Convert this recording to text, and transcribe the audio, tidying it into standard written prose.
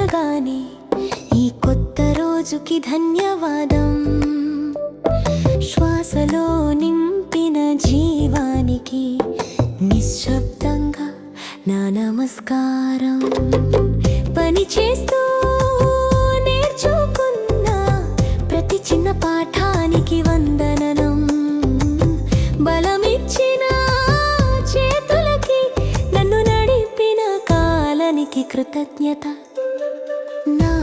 చూడగానే ఈ కొత్త రోజుకి ధన్యవాదం. శ్వాసలో నింపిన జీవానికి నిశ్శబ్దంగా నా నమస్కారం. పని చేస్తూ నేర్చుకున్న ప్రతి చిన్న పాఠానికి వందనం. బలమిచ్చిన చేతులకి, నన్ను నడిపిన కాలానికి కృతజ్ఞత. నా